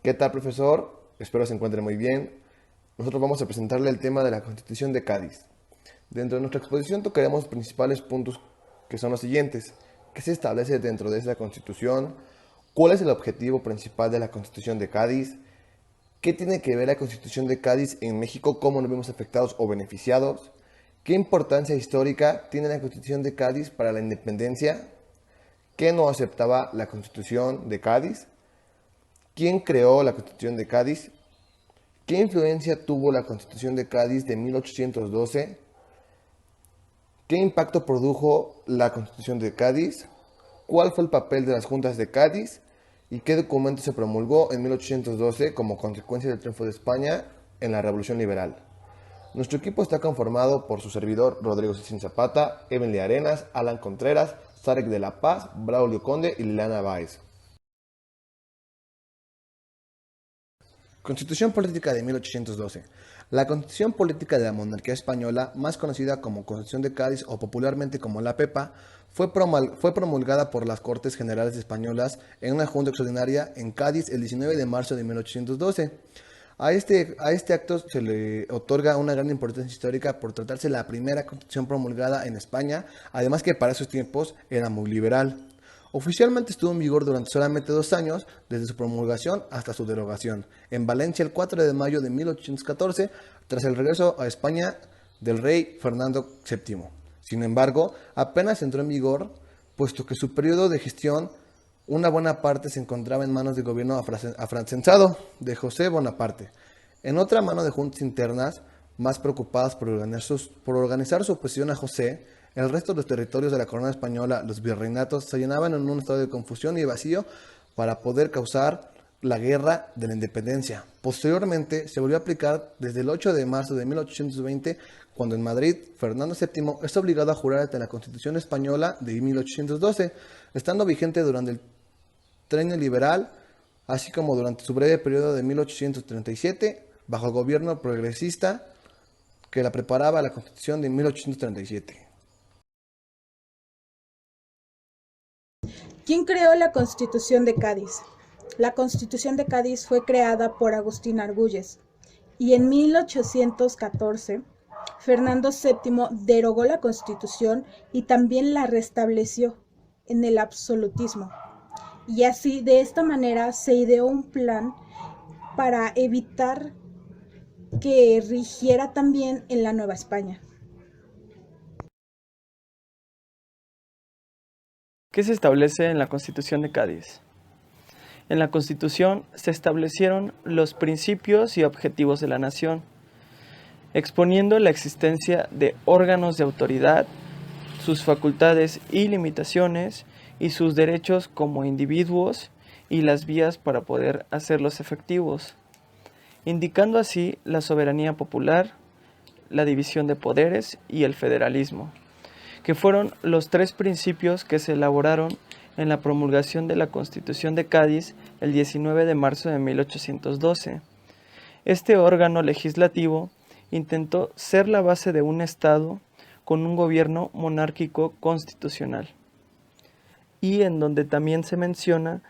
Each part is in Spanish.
¿Qué tal, profesor? Espero se encuentre muy bien. Nosotros vamos a presentarle el tema de la Constitución de Cádiz. Dentro de nuestra exposición tocaremos principales puntos que son los siguientes. ¿Qué se establece dentro de esa Constitución? ¿Cuál es el objetivo principal de la Constitución de Cádiz? ¿Qué tiene que ver la Constitución de Cádiz en México? ¿Cómo nos vemos afectados o beneficiados? ¿Qué importancia histórica tiene la Constitución de Cádiz para la independencia? ¿Qué no aceptaba la Constitución de Cádiz? ¿Quién creó la Constitución de Cádiz? ¿Qué influencia tuvo la Constitución de Cádiz de 1812? ¿Qué impacto produjo la Constitución de Cádiz? ¿Cuál fue el papel de las juntas de Cádiz? ¿Y qué documento se promulgó en 1812 como consecuencia del triunfo de España en la Revolución Liberal? Nuestro equipo está conformado por su servidor Rodrigo Cecín Zapata, Evelyn Arenas, Alan Contreras, Sarek de la Paz, Braulio Conde y Liliana Báez. Constitución Política de 1812. La Constitución Política de la Monarquía Española, más conocida como Constitución de Cádiz o popularmente como la PEPA, fue promulgada por las Cortes Generales Españolas en una junta extraordinaria en Cádiz el 19 de marzo de 1812. A este acto se le otorga una gran importancia histórica por tratarse la primera constitución promulgada en España, además que para esos tiempos era muy liberal. Oficialmente estuvo en vigor durante solamente 2 años, desde su promulgación hasta su derogación, en Valencia el 4 de mayo de 1814, tras el regreso a España del rey Fernando VII. Sin embargo, apenas entró en vigor, puesto que su periodo de gestión, una buena parte se encontraba en manos del gobierno afrancesado de José Bonaparte. En otra mano de juntas internas, más preocupadas por organizar su oposición a José, el resto de los territorios de la corona española, los virreinatos, se llenaban en un estado de confusión y vacío para poder causar la guerra de la independencia. Posteriormente, se volvió a aplicar desde el 8 de marzo de 1820, cuando en Madrid Fernando VII es obligado a jurar ante la Constitución española de 1812, estando vigente durante el trienio liberal, así como durante su breve periodo de 1837, bajo el gobierno progresista que la preparaba la Constitución de 1837. ¿Quién creó la Constitución de Cádiz? La Constitución de Cádiz fue creada por Agustín Argüelles y en 1814 Fernando VII derogó la Constitución y también la restableció en el absolutismo. Y así, de esta manera, se ideó un plan para evitar que rigiera también en la Nueva España. ¿Qué se establece en la Constitución de Cádiz? En la Constitución se establecieron los principios y objetivos de la nación, exponiendo la existencia de órganos de autoridad, sus facultades y limitaciones, y sus derechos como individuos y las vías para poder hacerlos efectivos, indicando así la soberanía popular, la división de poderes y el federalismo, que fueron los 3 principios que se elaboraron en la promulgación de la Constitución de Cádiz el 19 de marzo de 1812. Este órgano legislativo intentó ser la base de un Estado con un gobierno monárquico constitucional, y en donde también se menciona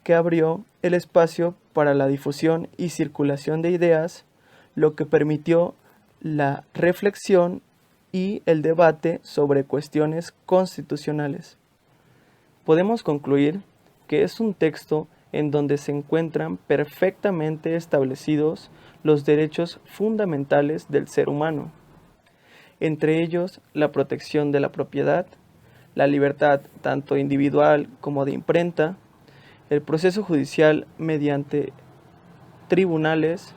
que abrió el espacio para la difusión y circulación de ideas, lo que permitió la reflexión y el debate sobre cuestiones constitucionales. Podemos concluir que es un texto en donde se encuentran perfectamente establecidos los derechos fundamentales del ser humano, entre ellos la protección de la propiedad, la libertad tanto individual como de imprenta, el proceso judicial mediante tribunales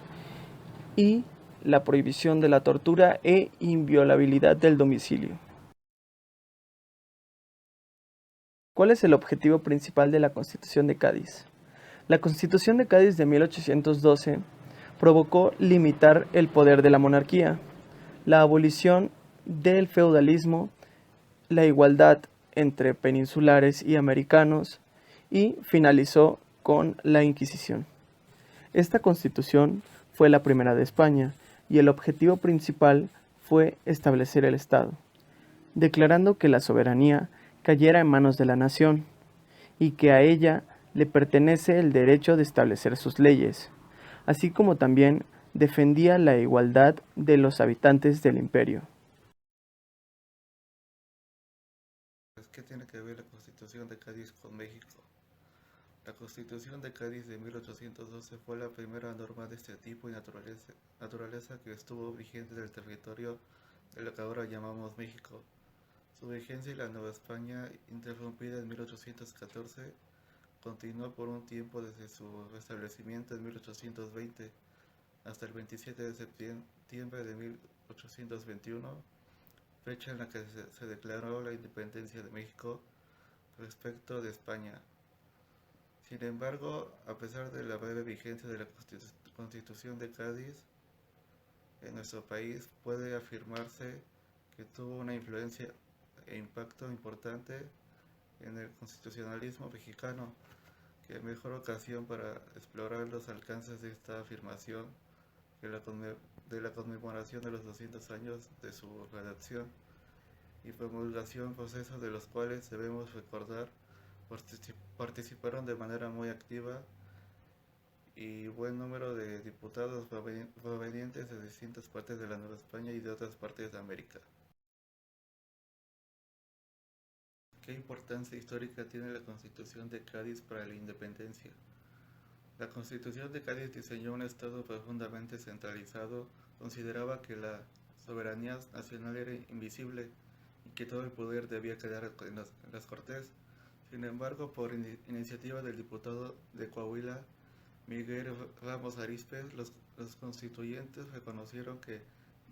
y la prohibición de la tortura e inviolabilidad del domicilio. ¿Cuál es el objetivo principal de la Constitución de Cádiz? La Constitución de Cádiz de 1812 provocó limitar el poder de la monarquía, la abolición del feudalismo, la igualdad entre peninsulares y americanos, y finalizó con la Inquisición. Esta Constitución fue la primera de España y el objetivo principal fue establecer el Estado, declarando que la soberanía cayera en manos de la nación y que a ella le pertenece el derecho de establecer sus leyes, así como también defendía la igualdad de los habitantes del imperio. ¿Qué tiene que ver la Constitución de Cádiz con México? La Constitución de Cádiz de 1812 fue la primera norma de este tipo y naturaleza que estuvo vigente en el territorio de lo que ahora llamamos México. Su vigencia en la Nueva España, interrumpida en 1814, continuó por un tiempo desde su restablecimiento en 1820 hasta el 27 de septiembre de 1821, fecha en la que se declaró la independencia de México respecto de España. Sin embargo, a pesar de la breve vigencia de la Constitución de Cádiz, en nuestro país puede afirmarse que tuvo una influencia e impacto importante en el constitucionalismo mexicano. Qué mejor ocasión para explorar los alcances de esta afirmación que de la conmemoración de los 200 años de su redacción y promulgación, procesos de los cuales debemos recordar participaron de manera muy activa y buen número de diputados provenientes de distintas partes de la Nueva España y de otras partes de América. ¿Qué importancia histórica tiene la Constitución de Cádiz para la independencia? La Constitución de Cádiz diseñó un Estado profundamente centralizado, consideraba que la soberanía nacional era invisible y que todo el poder debía quedar en las Cortes. Sin embargo, por iniciativa del diputado de Coahuila, Miguel Ramos Arizpe, los constituyentes reconocieron que,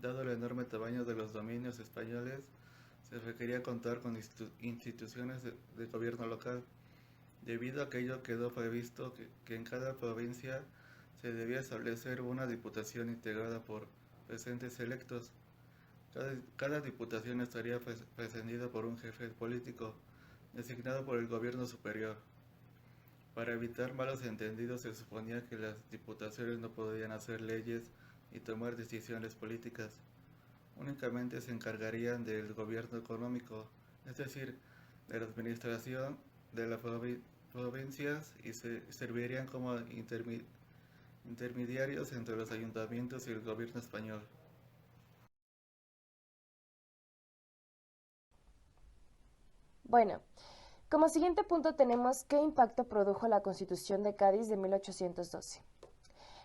dado el enorme tamaño de los dominios españoles, se requería contar con instituciones de gobierno local. Debido a que ello quedó previsto que en cada provincia se debía establecer una diputación integrada por presentes electos. Cada diputación estaría presidida por un jefe político, designado por el gobierno superior. Para evitar malos entendidos, se suponía que las diputaciones no podían hacer leyes y tomar decisiones políticas. Únicamente se encargarían del gobierno económico, es decir, de la administración de las provincias, y servirían como intermediarios entre los ayuntamientos y el gobierno español. Bueno, como siguiente punto tenemos qué impacto produjo la Constitución de Cádiz de 1812.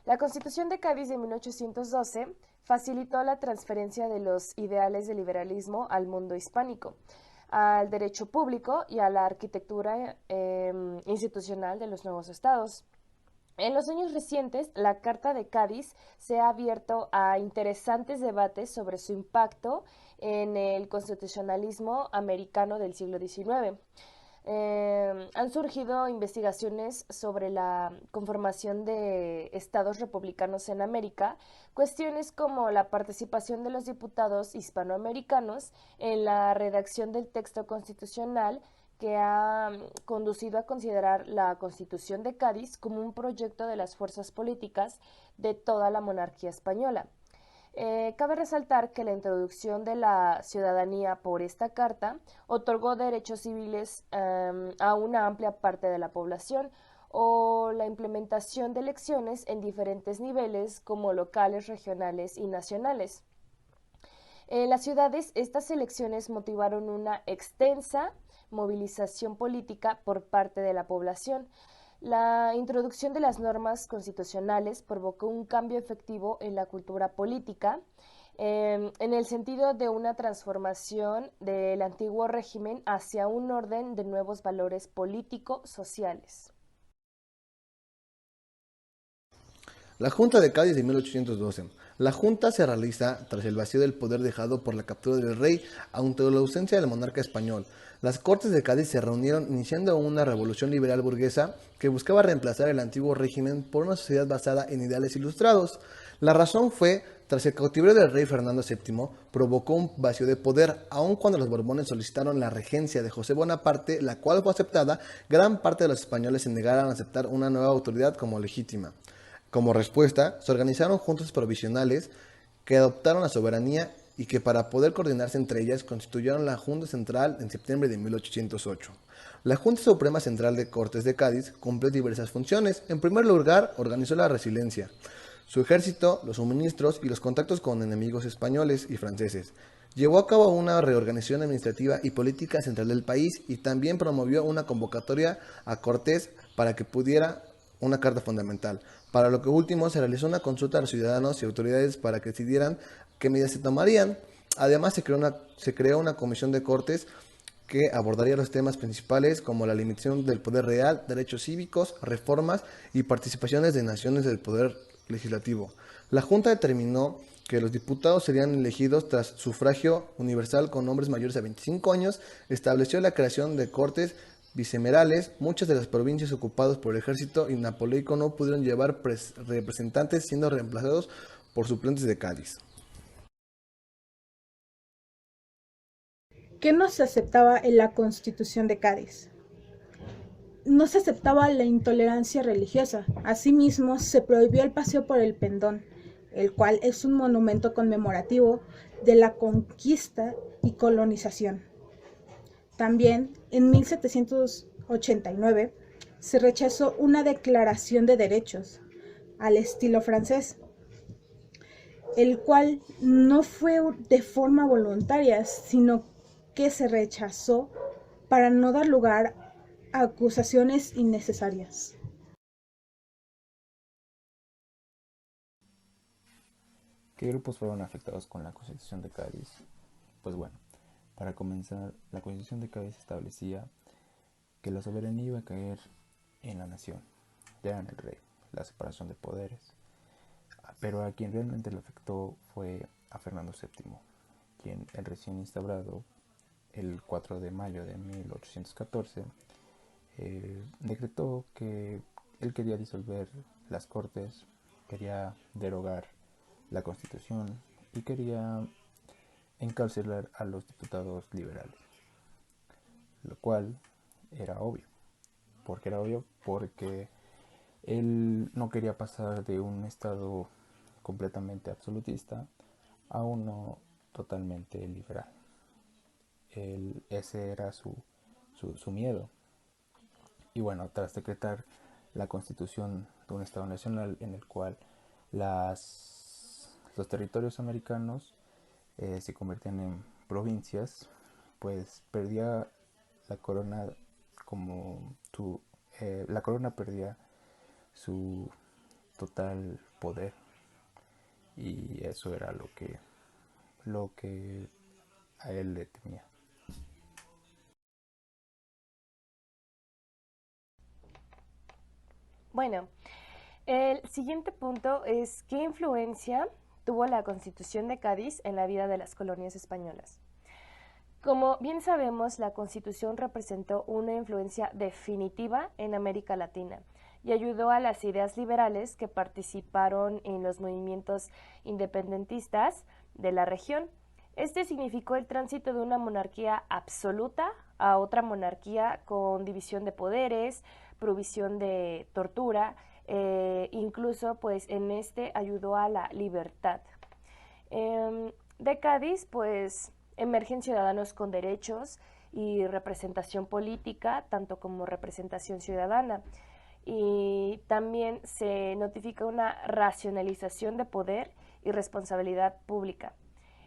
La Constitución de Cádiz de 1812 facilitó la transferencia de los ideales del liberalismo al mundo hispánico, al derecho público y a la arquitectura institucional de los nuevos estados. En los años recientes, la Carta de Cádiz se ha abierto a interesantes debates sobre su impacto en el constitucionalismo americano del siglo XIX. Han surgido investigaciones sobre la conformación de estados republicanos en América, cuestiones como la participación de los diputados hispanoamericanos en la redacción del texto constitucional, que ha conducido a considerar la Constitución de Cádiz como un proyecto de las fuerzas políticas de toda la monarquía española. Cabe resaltar que la introducción de la ciudadanía por esta carta otorgó derechos civiles a una amplia parte de la población, o la implementación de elecciones en diferentes niveles como locales, regionales y nacionales. En las ciudades, estas elecciones motivaron una extensa movilización política por parte de la población. La introducción de las normas constitucionales provocó un cambio efectivo en la cultura política, en el sentido de una transformación del antiguo régimen hacia un orden de nuevos valores político-sociales. La Junta de Cádiz de 1812. La Junta se realiza tras el vacío del poder dejado por la captura del rey, ante la ausencia del monarca español. Las Cortes de Cádiz se reunieron iniciando una revolución liberal burguesa que buscaba reemplazar el antiguo régimen por una sociedad basada en ideales ilustrados. La razón fue, tras el cautiverio del rey Fernando VII, provocó un vacío de poder, aun cuando los Borbones solicitaron la regencia de José Bonaparte, la cual fue aceptada. Gran parte de los españoles se negaron a aceptar una nueva autoridad como legítima. Como respuesta, se organizaron juntas provisionales que adoptaron la soberanía y que para poder coordinarse entre ellas constituyeron la Junta Central en septiembre de 1808. La Junta Suprema Central de Cortes de Cádiz cumplió diversas funciones. En primer lugar, organizó la resiliencia, su ejército, los suministros y los contactos con enemigos españoles y franceses. Llevó a cabo una reorganización administrativa y política central del país y también promovió una convocatoria a Cortés para que pudiera una carta fundamental. Para lo que último se realizó una consulta a los ciudadanos y autoridades para que decidieran qué medidas se tomarían. Además se creó una comisión de Cortes que abordaría los temas principales como la limitación del poder real, derechos cívicos, reformas y participaciones de naciones del poder legislativo. La Junta determinó que los diputados serían elegidos tras sufragio universal con hombres mayores a 25 años, estableció la creación de cortes bicamerales. Muchas de las provincias ocupadas por el ejército y napoleónico no pudieron llevar representantes, siendo reemplazados por suplentes de Cádiz. ¿Qué no se aceptaba en la Constitución de Cádiz? No se aceptaba la intolerancia religiosa. Asimismo, se prohibió el paseo por el Pendón, el cual es un monumento conmemorativo de la conquista y colonización. También, en 1789, se rechazó una declaración de derechos al estilo francés, el cual no fue de forma voluntaria, sino que se rechazó para no dar lugar a acusaciones innecesarias. ¿Qué grupos fueron afectados con la Constitución de Cádiz? Pues bueno, para comenzar, la Constitución de Cádiz establecía que la soberanía iba a caer en la nación, ya en el rey, la separación de poderes. Pero a quien realmente le afectó fue a Fernando VII, quien el recién instaurado, el 4 de mayo de 1814, decretó que él quería disolver las Cortes, quería derogar la Constitución y quería encarcelar a los diputados liberales, lo cual era obvio. ¿Por qué era obvio? Porque él no quería pasar de un estado completamente absolutista a uno totalmente liberal. Ese era su miedo. Y bueno, tras decretar la constitución de un estado nacional en el cual los territorios americanos se convertían en provincias, pues perdía la corona la corona perdía su total poder, y eso era lo que a él le temía. Bueno, el siguiente punto es ¿qué influencia tuvo la Constitución de Cádiz en la vida de las colonias españolas? Como bien sabemos, la Constitución representó una influencia definitiva en América Latina y ayudó a las ideas liberales que participaron en los movimientos independentistas de la región. Este significó el tránsito de una monarquía absoluta a otra monarquía con división de poderes, provisión de tortura, incluso pues en este ayudó a la libertad. De Cádiz pues emergen ciudadanos con derechos y representación política, tanto como representación ciudadana. Y también se notifica una racionalización de poder y responsabilidad pública.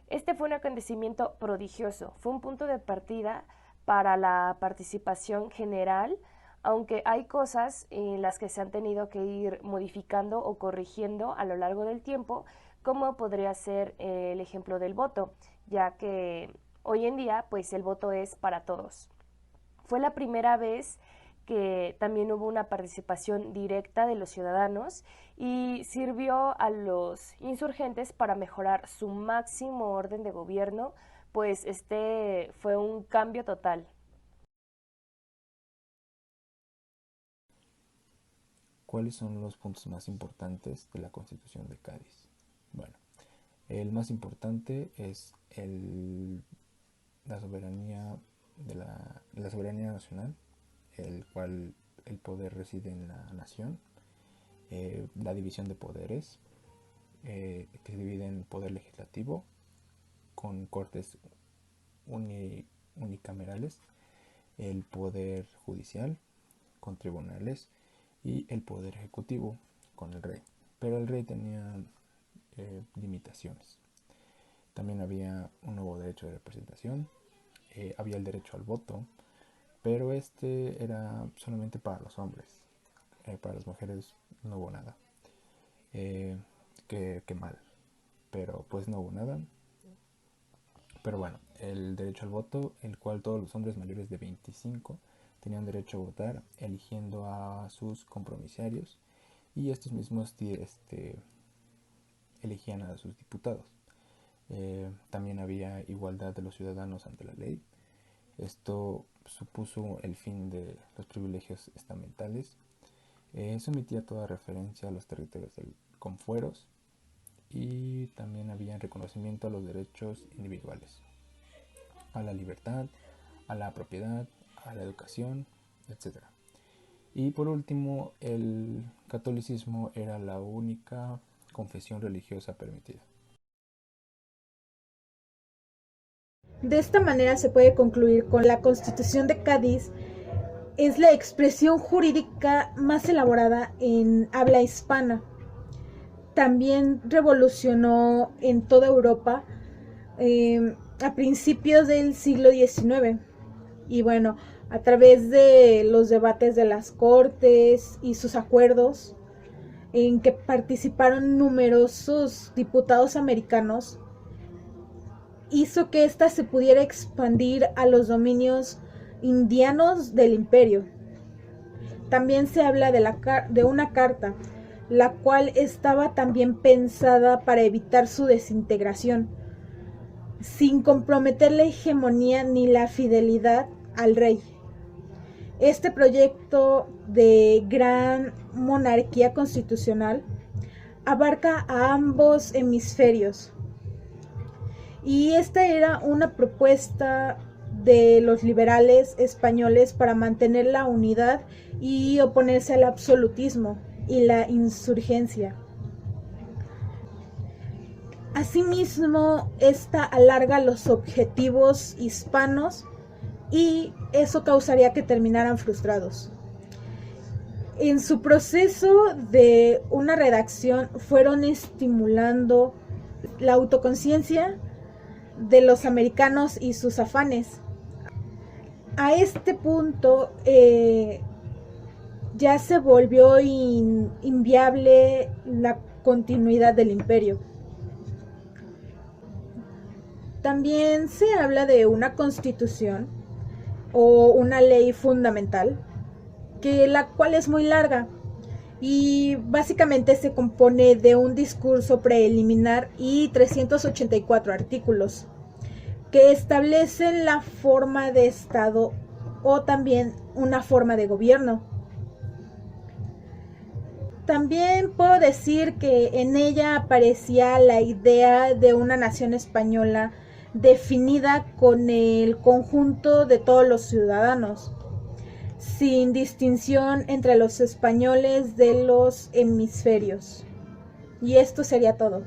Este fue un acontecimiento prodigioso, fue un punto de partida para la participación general, aunque hay cosas en las que se han tenido que ir modificando o corrigiendo a lo largo del tiempo, como podría ser el ejemplo del voto, ya que hoy en día pues el voto es para todos. Fue la primera vez que también hubo una participación directa de los ciudadanos y sirvió a los insurgentes para mejorar su máximo orden de gobierno, pues este fue un cambio total. ¿Cuáles son los puntos más importantes de la Constitución de Cádiz? Bueno, el más importante es la soberanía la soberanía nacional, el cual el poder reside en la nación, la división de poderes, que se divide en poder legislativo, con cortes unicamerales, el poder judicial con tribunales y el poder ejecutivo con el rey. Pero el rey tenía limitaciones. También había un nuevo derecho de representación, había el derecho al voto, pero este era solamente para los hombres. Para las mujeres no hubo nada. Qué mal, pero pues no hubo nada. Pero bueno, el derecho al voto, el cual todos los hombres mayores de 25 tenían derecho a votar, eligiendo a sus compromisarios, y estos mismos elegían a sus diputados. También había igualdad de los ciudadanos ante la ley. Esto supuso el fin de los privilegios estamentales. Se omitía toda referencia a los territorios con fueros, y también había reconocimiento a los derechos individuales, a la libertad, a la propiedad, a la educación, etc. Y por último, el catolicismo era la única confesión religiosa permitida. De esta manera se puede concluir con la Constitución de Cádiz es la expresión jurídica más elaborada en habla hispana. También revolucionó en toda Europa a principios del siglo XIX. Y bueno, a través de los debates de las Cortes y sus acuerdos, en que participaron numerosos diputados americanos, hizo que ésta se pudiera expandir a los dominios indianos del imperio. También se habla de una carta, la cual estaba también pensada para evitar su desintegración, sin comprometer la hegemonía ni la fidelidad al rey. Este proyecto de gran monarquía constitucional abarca a ambos hemisferios, y esta era una propuesta de los liberales españoles para mantener la unidad y oponerse al absolutismo y la insurgencia. Asimismo, esta alarga los objetivos hispanos, y eso causaría que terminaran frustrados. En su proceso de una redacción fueron estimulando la autoconciencia de los americanos y sus afanes. A este punto ya se volvió inviable la continuidad del imperio. También se habla de una constitución o una ley fundamental, la cual es muy larga y básicamente se compone de un discurso preliminar y 384 artículos que establecen la forma de Estado o también una forma de gobierno. También puedo decir que en ella aparecía la idea de una nación española definida con el conjunto de todos los ciudadanos, sin distinción entre los españoles de los hemisferios. Y esto sería todo.